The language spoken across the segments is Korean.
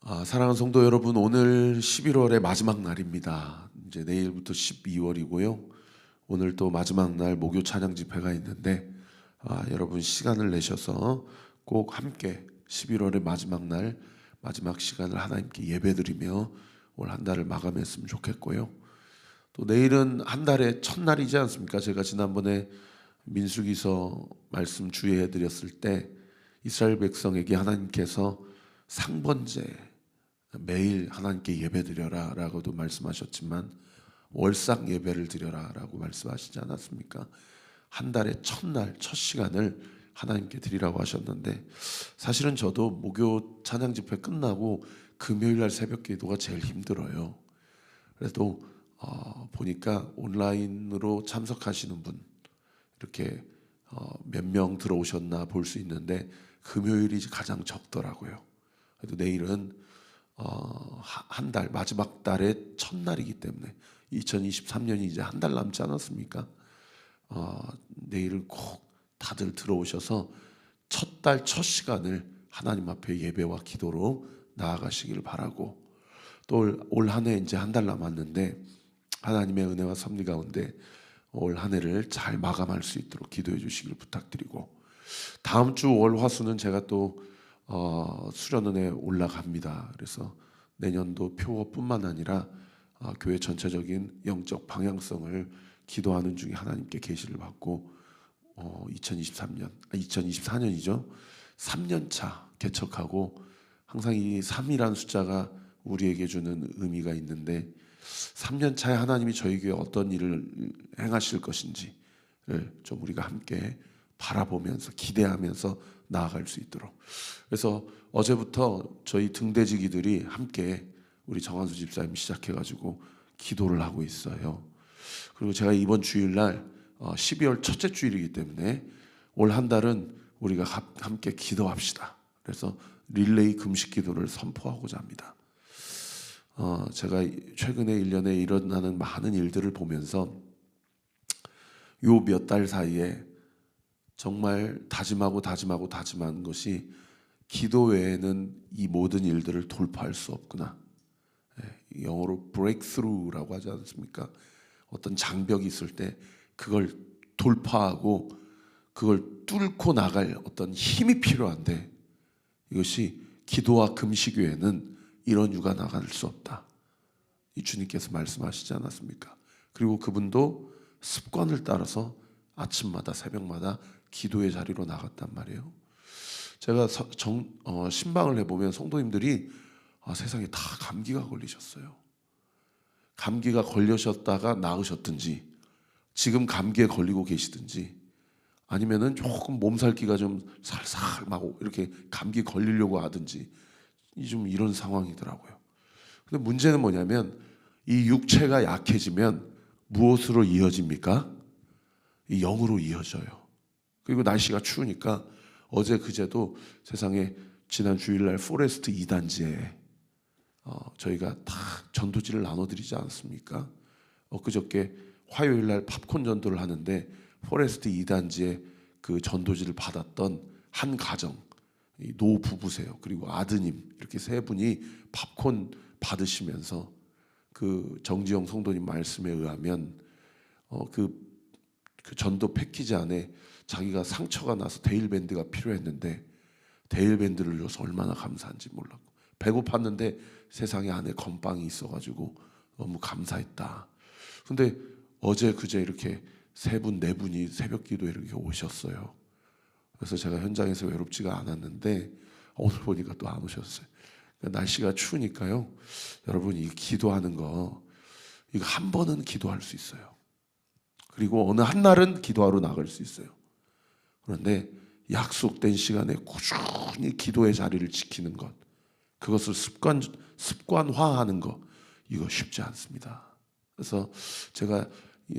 사랑하는 성도 여러분, 오늘 11월의 마지막 날입니다. 이제 내일부터 12월이고요. 오늘 또 마지막 날 목요 찬양 집회가 있는데 여러분 시간을 내셔서 꼭 함께 11월의 마지막 날 마지막 시간을 하나님께 예배드리며 올 한 달을 마감했으면 좋겠고요. 또 내일은 한 달의 첫날이지 않습니까? 제가 지난번에 민수기서 말씀 주의해 드렸을 때 이스라엘 백성에게 하나님께서 상번제 매일 하나님께 예배드려라 라고도 말씀하셨지만 월삭 예배를 드려라 라고 말씀하시지 않았습니까? 한 달의 첫날 첫 시간을 하나님께 드리라고 하셨는데, 사실은 저도 목요 찬양 집회 끝나고 금요일날 새벽 기도가 제일 힘들어요. 그래도 보니까 온라인으로 참석하시는 분 이렇게 몇 명 들어오셨나 볼 수 있는데 금요일이 가장 적더라고요. 그래도 내일은 한 달 마지막 달의 첫날이기 때문에 2023년이 이제 한 달 남지 않았습니까? 내일은 꼭 다들 들어오셔서 첫 달 첫 시간을 하나님 앞에 예배와 기도로 나아가시기를 바라고, 또 올 한 해 이제 한 달 남았는데 하나님의 은혜와 섭리 가운데 올 한 해를 잘 마감할 수 있도록 기도해 주시기를 부탁드리고, 다음 주 월 화수는 제가 또 수련원에 올라갑니다. 그래서 내년도 표어뿐만 아니라 교회 전체적인 영적 방향성을 기도하는 중에 하나님께 계시를 받고 2024년이죠. 3년차 개척하고, 항상 이 3이라는 숫자가 우리에게 주는 의미가 있는데 3년차에 하나님이 저희 교회에 어떤 일을 행하실 것인지를 좀 우리가 함께 바라보면서 기대하면서 나아갈 수 있도록. 그래서 어제부터 저희 등대지기들이 함께 우리 정한수 집사님 시작해가지고 기도를 하고 있어요. 그리고 제가 이번 주일날 12월 첫째 주일이기 때문에 올 한 달은 우리가 함께 기도합시다. 그래서 릴레이 금식 기도를 선포하고자 합니다. 제가 최근에 1년에 일어나는 많은 일들을 보면서 요 몇 달 사이에 정말 다짐한 것이 기도 외에는 이 모든 일들을 돌파할 수 없구나. 영어로 breakthrough라고 하지 않습니까? 어떤 장벽이 있을 때 그걸 돌파하고 그걸 뚫고 나갈 어떤 힘이 필요한데, 이것이 기도와 금식 외에는 이런 유가 나갈 수 없다. 이 주님께서 말씀하시지 않았습니까? 그리고 그분도 습관을 따라서 아침마다 새벽마다 기도의 자리로 나갔단 말이에요. 제가 신방을 해보면 성도님들이 세상에 다 감기가 걸리셨어요. 감기가 걸리셨다가 나으셨든지, 지금 감기에 걸리고 계시든지, 아니면은 조금 몸살기가 좀 살살 막 이렇게 감기 걸리려고 하든지, 좀 이런 상황이더라고요. 근데 문제는 뭐냐면 이 육체가 약해지면 무엇으로 이어집니까? 이 영으로 이어져요. 그리고 날씨가 추우니까 어제 그제도 세상에 지난 주일날 포레스트 2단지에 저희가 다 전도지를 나눠드리지 않습니까? 엊그저께 화요일날 팝콘 전도를 하는데 포레스트 2단지에 그 전도지를 받았던 한 가정, 노 부부세요. 그리고 아드님, 이렇게 세 분이 팝콘 받으시면서 그 정지영 성도님 말씀에 의하면 그 전도 패키지 안에 자기가 상처가 나서 데일밴드가 필요했는데 데일밴드를 줘서 얼마나 감사한지 몰랐고, 배고팠는데 세상에 안에 건빵이 있어가지고 너무 감사했다. 근데 어제 그제 이렇게 세 분, 네 분이 새벽 기도에 이렇게 오셨어요. 그래서 제가 현장에서 외롭지가 않았는데 오늘 보니까 또 안 오셨어요. 그러니까 날씨가 추우니까요. 여러분, 이 기도하는 거, 이거 한 번은 기도할 수 있어요. 그리고 어느 한 날은 기도하러 나갈 수 있어요. 그런데 약속된 시간에 꾸준히 기도의 자리를 지키는 것, 그것을 습관화하는 것, 이거 쉽지 않습니다. 그래서 제가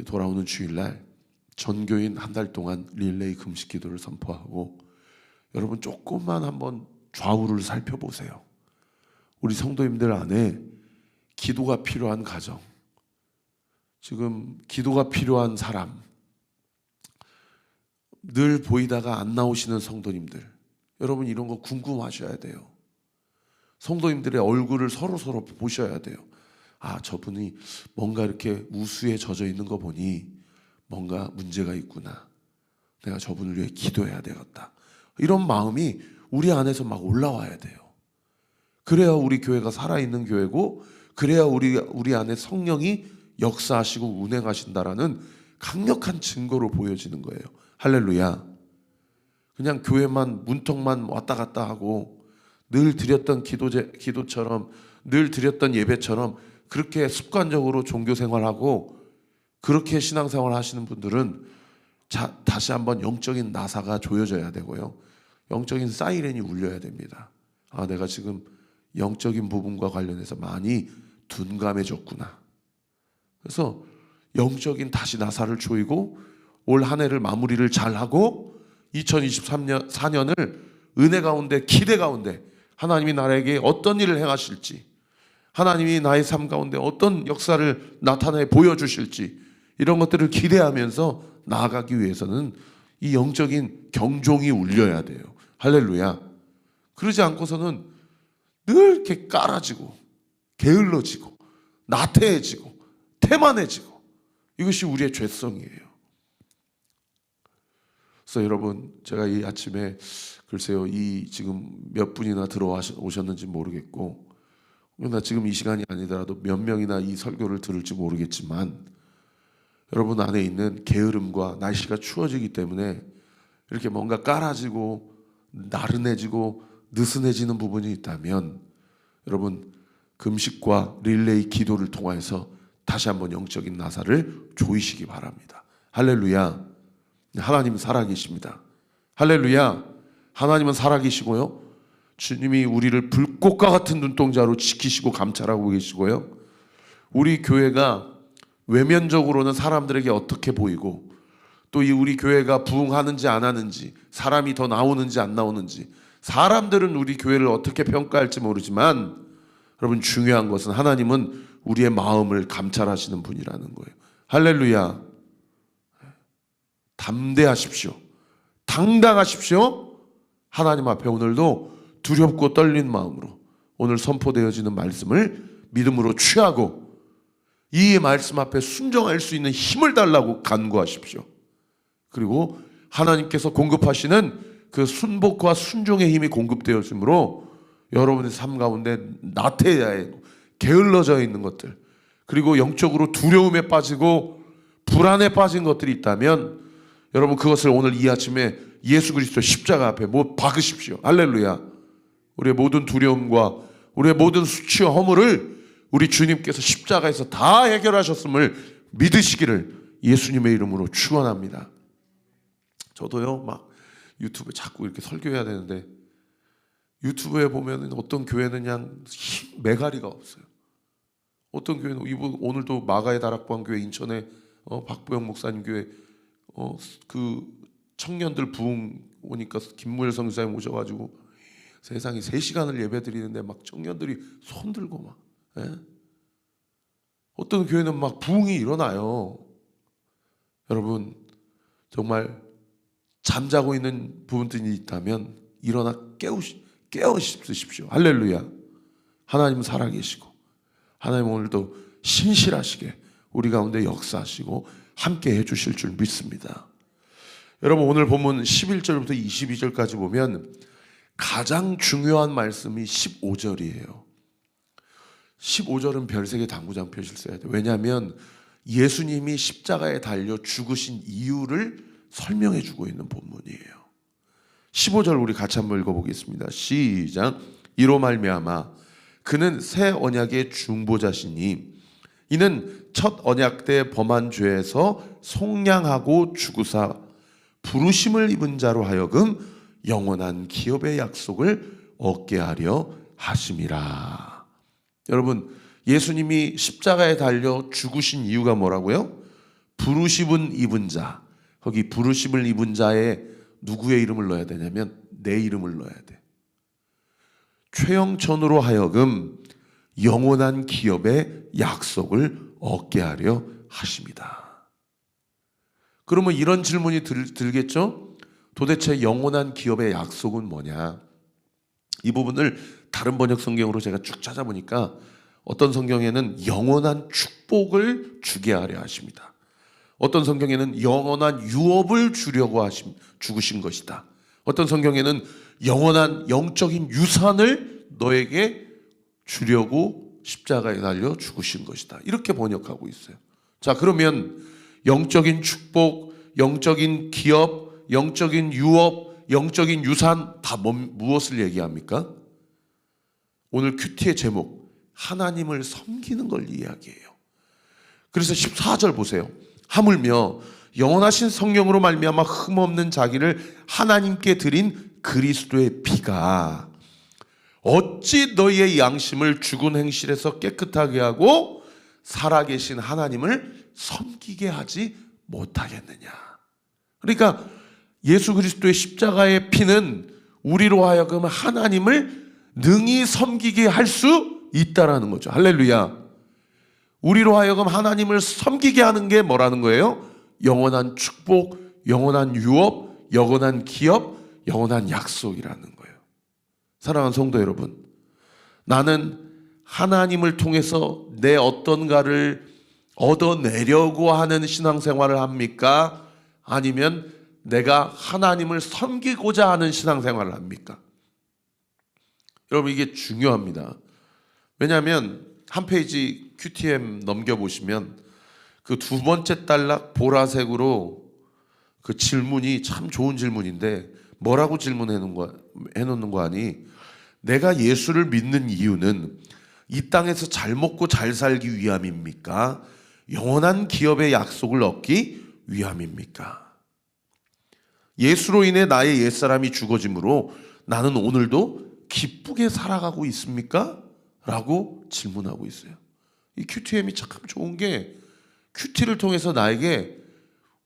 돌아오는 주일날 전교인 한 달 동안 릴레이 금식 기도를 선포하고, 여러분 조금만 한번 좌우를 살펴보세요. 우리 성도님들 안에 기도가 필요한 가정, 지금 기도가 필요한 사람, 늘 보이다가 안 나오시는 성도님들, 여러분 이런 거 궁금하셔야 돼요. 성도님들의 얼굴을 서로 보셔야 돼요. 아, 저분이 뭔가 이렇게 우수에 젖어 있는 거 보니 뭔가 문제가 있구나. 내가 저분을 위해 기도해야 되겠다. 이런 마음이 우리 안에서 막 올라와야 돼요. 그래야 우리 교회가 살아있는 교회고, 그래야 우리 안에 성령이 역사하시고 운행하신다라는 강력한 증거로 보여지는 거예요. 할렐루야. 그냥 교회만 문턱만 왔다 갔다 하고 늘 드렸던 기도처럼, 늘 드렸던 예배처럼 그렇게 습관적으로 종교 생활하고 그렇게 신앙생활 하시는 분들은 다시 한번 영적인 나사가 조여져야 되고요, 영적인 사이렌이 울려야 됩니다. 아, 내가 지금 영적인 부분과 관련해서 많이 둔감해졌구나. 그래서 영적인 다시 나사를 조이고 올 한 해를 마무리를 잘하고 2023년 4년을 은혜 가운데, 기대 가운데 하나님이 나에게 어떤 일을 행하실지, 하나님이 나의 삶 가운데 어떤 역사를 나타내 보여주실지, 이런 것들을 기대하면서 나아가기 위해서는 이 영적인 경종이 울려야 돼요. 할렐루야. 그러지 않고서는 늘 이렇게 깔아지고 게을러지고 나태해지고 태만해지고, 이것이 우리의 죄성이에요. 그래서 여러분, 제가 이 아침에 글쎄요, 이 지금 몇 분이나 들어오셨는지 모르겠고, 나 지금 이 시간이 아니더라도 몇 명이나 이 설교를 들을지 모르겠지만, 여러분 안에 있는 게으름과 날씨가 추워지기 때문에 이렇게 뭔가 깔아지고 나른해지고 느슨해지는 부분이 있다면, 여러분 금식과 릴레이 기도를 통해서 다시 한번 영적인 나사를 조이시기 바랍니다. 할렐루야. 하나님은 살아계십니다. 할렐루야. 하나님은 살아계시고요, 주님이 우리를 불꽃과 같은 눈동자로 지키시고 감찰하고 계시고요, 우리 교회가 외면적으로는 사람들에게 어떻게 보이고, 또 이 우리 교회가 부흥하는지 안 하는지, 사람이 더 나오는지 안 나오는지, 사람들은 우리 교회를 어떻게 평가할지 모르지만, 여러분 중요한 것은 하나님은 우리의 마음을 감찰하시는 분이라는 거예요. 할렐루야. 담대하십시오. 당당하십시오. 하나님 앞에 오늘도 두렵고 떨린 마음으로 오늘 선포되어지는 말씀을 믿음으로 취하고 이 말씀 앞에 순종할 수 있는 힘을 달라고 간구하십시오. 그리고 하나님께서 공급하시는 그 순복과 순종의 힘이 공급되어지므로 여러분의 삶 가운데 나태해 게을러져 있는 것들, 그리고 영적으로 두려움에 빠지고 불안에 빠진 것들이 있다면, 여러분 그것을 오늘 이 아침에 예수 그리스도 십자가 앞에 박으십시오. 할렐루야. 우리의 모든 두려움과 우리의 모든 수치와 허물을 우리 주님께서 십자가에서 다 해결하셨음을 믿으시기를 예수님의 이름으로 축원합니다. 저도요, 막 유튜브에 자꾸 이렇게 설교해야 되는데, 유튜브에 보면은 어떤 교회는 그냥 매가리가 없어요. 어떤 교회는 오늘도 마가의 다락방 교회, 인천의 박보영 목사님 교회, 그 청년들 부흥 오니까 김무열 선교사님 오셔가지고 세상에 3시간을 예배 드리는데 막 청년들이 손 들고 막, 예? 어떤 교회는 막 부흥이 일어나요. 여러분 정말 잠자고 있는 부분들이 있다면 일어나 깨우십시오. 할렐루야. 하나님은 살아계시고 하나님 오늘도 신실하시게 우리 가운데 역사하시고 함께 해주실 줄 믿습니다. 여러분 오늘 본문 11절부터 22절까지 보면 가장 중요한 말씀이 15절이에요. 15절은 별세개 당구장 표시를 써야 돼요. 왜냐하면 예수님이 십자가에 달려 죽으신 이유를 설명해 주고 있는 본문이에요. 15절 우리 같이 한번 읽어보겠습니다. 시작. 이로 말미암아 그는 새 언약의 중보자시니 이는 첫 언약 때 범한 죄에서 속량하고 죽으사 부르심을 입은 자로 하여금 영원한 기업의 약속을 얻게 하려 하심이라. 여러분 예수님이 십자가에 달려 죽으신 이유가 뭐라고요? 부르심을 입은 자. 거기 부르심을 입은 자에 누구의 이름을 넣어야 되냐면 내 이름을 넣어야 돼. 최영천으로 하여금 영원한 기업의 약속을 얻게 하려 하십니다. 그러면 이런 질문이 들겠죠? 도대체 영원한 기업의 약속은 뭐냐? 이 부분을 다른 번역 성경으로 제가 쭉 찾아보니까 어떤 성경에는 영원한 축복을 주게 하려 하십니다. 어떤 성경에는 영원한 유업을 주려고 죽으신 것이다. 어떤 성경에는 영원한 영적인 유산을 너에게 주려고 십자가에 달려 죽으신 것이다. 이렇게 번역하고 있어요. 자, 그러면 영적인 축복, 영적인 기업, 영적인 유업, 영적인 유산 다 무엇을 얘기합니까? 오늘 큐티의 제목, 하나님을 섬기는 걸 이야기해요. 그래서 14절 보세요. 하물며 영원하신 성령으로 말미암아 흠없는 자기를 하나님께 드린 그리스도의 피가 어찌 너희의 양심을 죽은 행실에서 깨끗하게 하고 살아계신 하나님을 섬기게 하지 못하겠느냐. 그러니까 예수 그리스도의 십자가의 피는 우리로 하여금 하나님을 능히 섬기게 할 수 있다라는 거죠. 할렐루야. 우리로 하여금 하나님을 섬기게 하는 게 뭐라는 거예요? 영원한 축복, 영원한 유업, 영원한 기업, 영원한 약속이라는 거예요. 사랑하는 성도 여러분, 나는 하나님을 통해서 내 어떤가를 얻어내려고 하는 신앙생활을 합니까? 아니면 내가 하나님을 섬기고자 하는 신앙생활을 합니까? 여러분, 이게 중요합니다. 왜냐하면 한 페이지 QTM 넘겨보시면 그 두 번째 단락 보라색으로 그 질문이 참 좋은 질문인데 뭐라고 해놓는 거 아니? 내가 예수를 믿는 이유는 이 땅에서 잘 먹고 잘 살기 위함입니까? 영원한 기업의 약속을 얻기 위함입니까? 예수로 인해 나의 옛사람이 죽어짐으로 나는 오늘도 기쁘게 살아가고 있습니까? 라고 질문하고 있어요. 이 QTM이 참 좋은 게 큐티를 통해서 나에게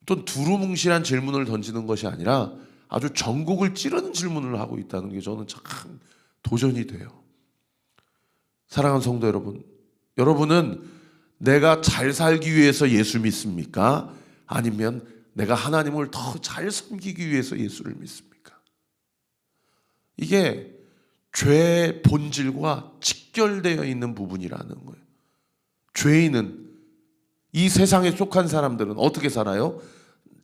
어떤 두루뭉실한 질문을 던지는 것이 아니라 아주 전국을 찌르는 질문을 하고 있다는 게 저는 참 도전이 돼요. 사랑하는 성도 여러분, 여러분은 내가 잘 살기 위해서 예수 믿습니까? 아니면 내가 하나님을 더 잘 섬기기 위해서 예수를 믿습니까? 이게 죄의 본질과 직결되어 있는 부분이라는 거예요. 죄인은, 이 세상에 속한 사람들은 어떻게 살아요?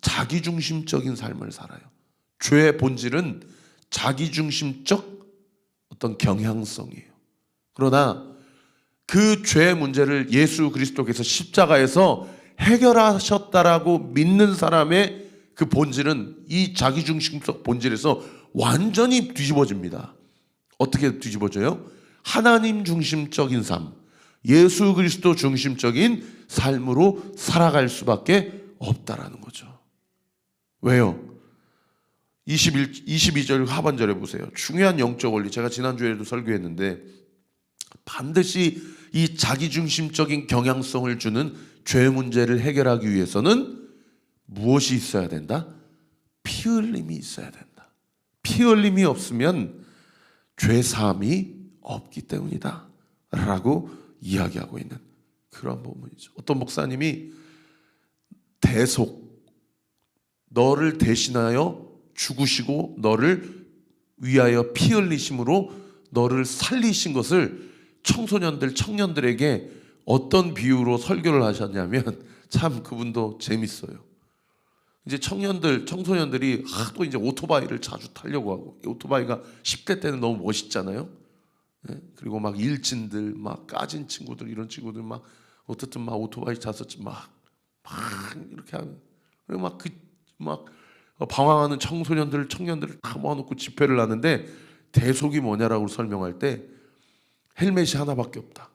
자기중심적인 삶을 살아요. 죄의 본질은 자기중심적 어떤 경향성이에요. 그러나 그 죄의 문제를 예수 그리스도께서 십자가에서 해결하셨다라고 믿는 사람의 그 본질은 이 자기중심적 본질에서 완전히 뒤집어집니다. 어떻게 뒤집어져요? 하나님 중심적인 삶, 예수 그리스도 중심적인 삶으로 살아갈 수밖에 없다라는 거죠. 왜요? 22절 하반절에 보세요. 중요한 영적 원리, 제가 지난주에도 설교했는데 반드시 이 자기중심적인 경향성을 주는 죄 문제를 해결하기 위해서는 무엇이 있어야 된다? 피 흘림이 있어야 된다. 피 흘림이 없으면 죄 사함이 없기 때문이다 라고 이야기하고 있는 그런 부분이죠. 어떤 목사님이 대속, 너를 대신하여 죽으시고 너를 위하여 피 흘리심으로 너를 살리신 것을 청년들에게 어떤 비유로 설교를 하셨냐면 참 그분도 재밌어요. 이제 청소년들이 또 이제 오토바이를 자주 타려고 하고, 오토바이가 10대 때는 너무 멋있잖아요. 예? 그리고 막 일진들, 막 까진 친구들, 이런 친구들 막 어떻든 막 오토바이 탔었지 막 이렇게 하면, 그리고 막 방황하는 청년들을 다 모아놓고 집회를 하는데 대속이 뭐냐라고 설명할 때 헬멧이 하나밖에 없다.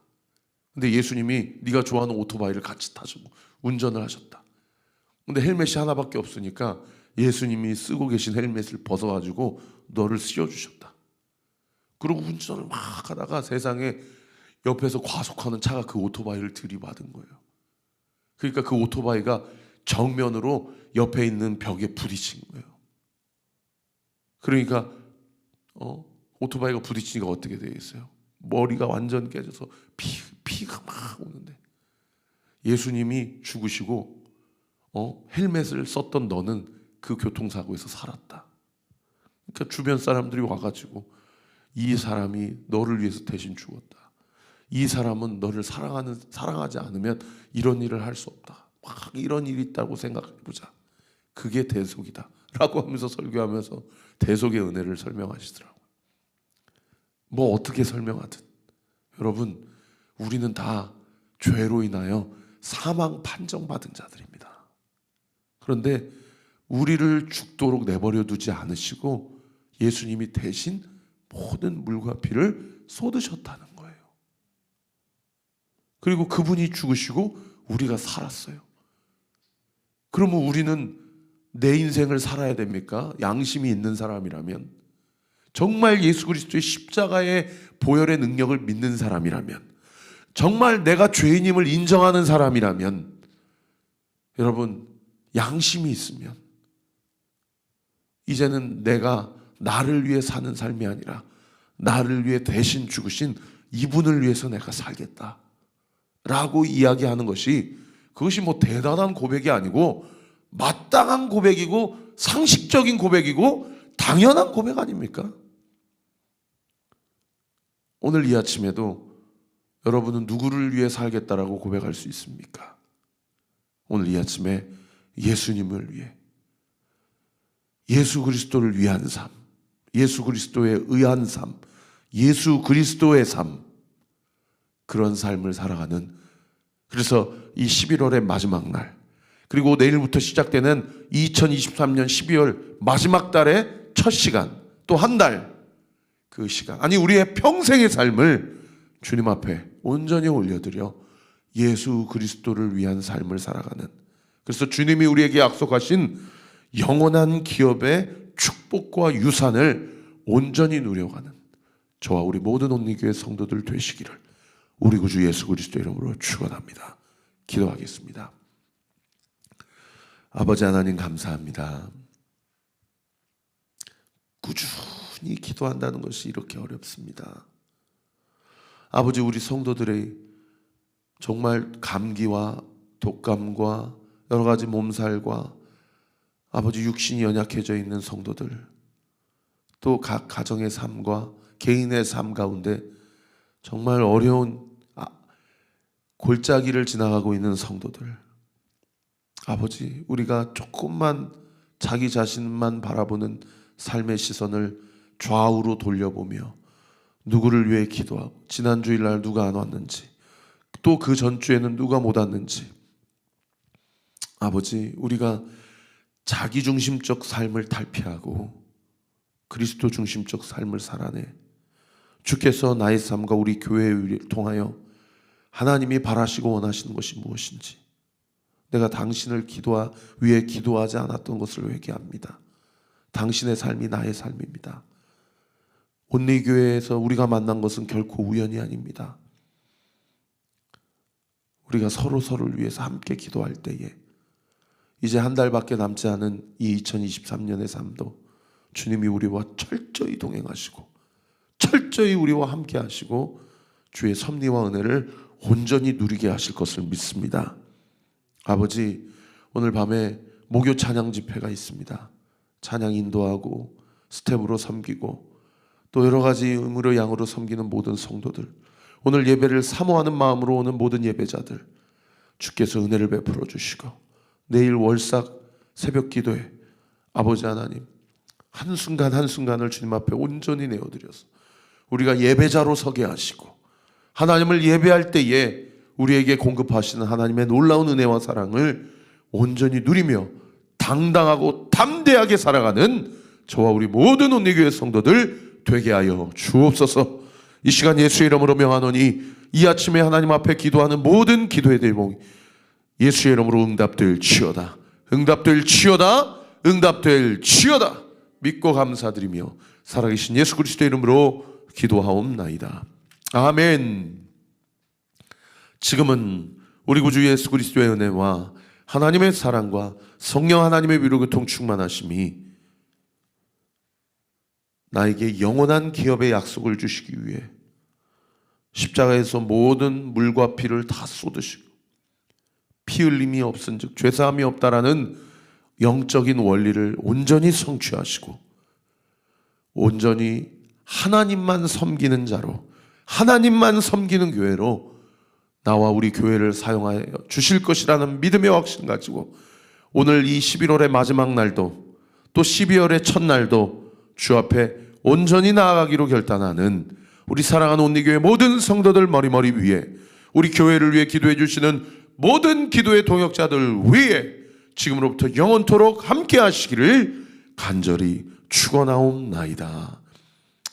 근데 예수님이 네가 좋아하는 오토바이를 같이 타시고 운전을 하셨다. 근데 헬멧이 하나밖에 없으니까 예수님이 쓰고 계신 헬멧을 벗어가지고 너를 씌워주셨다. 그리고 운전을 막 하다가 세상에 옆에서 과속하는 차가 그 오토바이를 들이받은 거예요. 그러니까 그 오토바이가 정면으로 옆에 있는 벽에 부딪힌 거예요. 그러니까 오토바이가 부딪히니까 어떻게 되겠어요? 머리가 완전 깨져서 피가 막 오는데 예수님이 죽으시고 헬멧을 썼던 너는 그 교통사고에서 살았다. 그러니까 주변 사람들이 와가지고 이 사람이 너를 위해서 대신 죽었다. 이 사람은 너를 사랑하지 않으면 이런 일을 할 수 없다. 막 이런 일이 있다고 생각해보자. 그게 대속이다 라고 하면서 설교하면서 대속의 은혜를 설명하시더라고요. 뭐 어떻게 설명하든 여러분, 우리는 다 죄로 인하여 사망 판정받은 자들입니다. 그런데 우리를 죽도록 내버려 두지 않으시고 예수님이 대신 모든 물과 피를 쏟으셨다는 거예요. 그리고 그분이 죽으시고 우리가 살았어요. 그러면 우리는 내 인생을 살아야 됩니까? 양심이 있는 사람이라면, 정말 예수 그리스도의 십자가의 보혈의 능력을 믿는 사람이라면, 정말 내가 죄인임을 인정하는 사람이라면, 여러분, 양심이 있으면 이제는 내가 나를 위해 사는 삶이 아니라 나를 위해 대신 죽으신 이분을 위해서 내가 살겠다 라고 이야기하는 것이, 그것이 뭐 대단한 고백이 아니고 마땅한 고백이고 상식적인 고백이고 당연한 고백 아닙니까? 오늘 이 아침에도 여러분은 누구를 위해 살겠다라고 고백할 수 있습니까? 오늘 이 아침에 예수님을 위해, 예수 그리스도를 위한 삶, 예수 그리스도에 의한 삶, 예수 그리스도의 삶, 그런 삶을 살아가는, 그래서 이 11월의 마지막 날, 그리고 내일부터 시작되는 2023년 12월 마지막 달의 첫 시간, 또 한 달, 그 시간, 아니 우리의 평생의 삶을 주님 앞에 온전히 올려드려 예수 그리스도를 위한 삶을 살아가는, 그래서 주님이 우리에게 약속하신 영원한 기업의 축복과 유산을 온전히 누려가는 저와 우리 모든 온리교회 성도들 되시기를 우리 구주 예수 그리스도 이름으로 축원합니다. 기도하겠습니다. 아버지 하나님, 감사합니다. 꾸준히 기도한다는 것이 이렇게 어렵습니다. 아버지, 우리 성도들의 정말 감기와 독감과 여러 가지 몸살과 아버지 육신이 연약해져 있는 성도들, 또 각 가정의 삶과 개인의 삶 가운데 정말 어려운 골짜기를 지나가고 있는 성도들, 아버지, 우리가 조금만 자기 자신만 바라보는 삶의 시선을 좌우로 돌려보며 누구를 위해 기도하고, 지난 주일날 누가 안 왔는지, 또 그 전주에는 누가 못 왔는지, 아버지, 우리가 자기중심적 삶을 탈피하고 그리스도 중심적 삶을 살아내 주께서 나의 삶과 우리 교회를 통하여 하나님이 바라시고 원하시는 것이 무엇인지, 내가 당신을 위해 기도하지 않았던 것을 회개합니다. 당신의 삶이 나의 삶입니다. 온리교회에서 우리가 만난 것은 결코 우연이 아닙니다. 우리가 서로를 위해서 함께 기도할 때에 이제 한 달밖에 남지 않은 이 2023년의 삶도 주님이 우리와 철저히 동행하시고 철저히 우리와 함께 하시고 주의 섭리와 은혜를 온전히 누리게 하실 것을 믿습니다. 아버지, 오늘 밤에 목요 찬양 집회가 있습니다. 찬양 인도하고 스텝으로 섬기고 또 여러 가지 음으로 양으로 섬기는 모든 성도들, 오늘 예배를 사모하는 마음으로 오는 모든 예배자들, 주께서 은혜를 베풀어 주시고 내일 월삭 새벽 기도에 아버지 하나님, 한순간 한순간을 주님 앞에 온전히 내어드려서 우리가 예배자로 서게 하시고 하나님을 예배할 때에 우리에게 공급하시는 하나님의 놀라운 은혜와 사랑을 온전히 누리며 당당하고 담대하게 살아가는 저와 우리 모든 온리교회 성도들 되게 하여 주옵소서. 이 시간 예수의 이름으로 명하노니 이 아침에 하나님 앞에 기도하는 모든 기도의 대목 예수의 이름으로 응답될 치여다, 응답될 치여다, 응답될 치여다 믿고 감사드리며 살아계신 예수 그리스도의 이름으로 기도하옵나이다. 아멘. 지금은 우리 구주 예수 그리스도의 은혜와 하나님의 사랑과 성령 하나님의 위로 교통 충만하심이 나에게 영원한 기업의 약속을 주시기 위해 십자가에서 모든 물과 피를 다 쏟으시고 피 흘림이 없은즉 죄사함이 없다라는 영적인 원리를 온전히 성취하시고 온전히 하나님만 섬기는 자로, 하나님만 섬기는 교회로 나와 우리 교회를 사용하여 주실 것이라는 믿음의 확신 가지고 오늘 이 11월의 마지막 날도 또 12월의 첫날도 주 앞에 온전히 나아가기로 결단하는 우리 사랑하는 온리교회 모든 성도들 머리머리 위에, 우리 교회를 위해 기도해 주시는 모든 기도의 동역자들 위에 지금으로부터 영원토록 함께 하시기를 간절히 축원하옵나이다.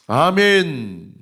아멘.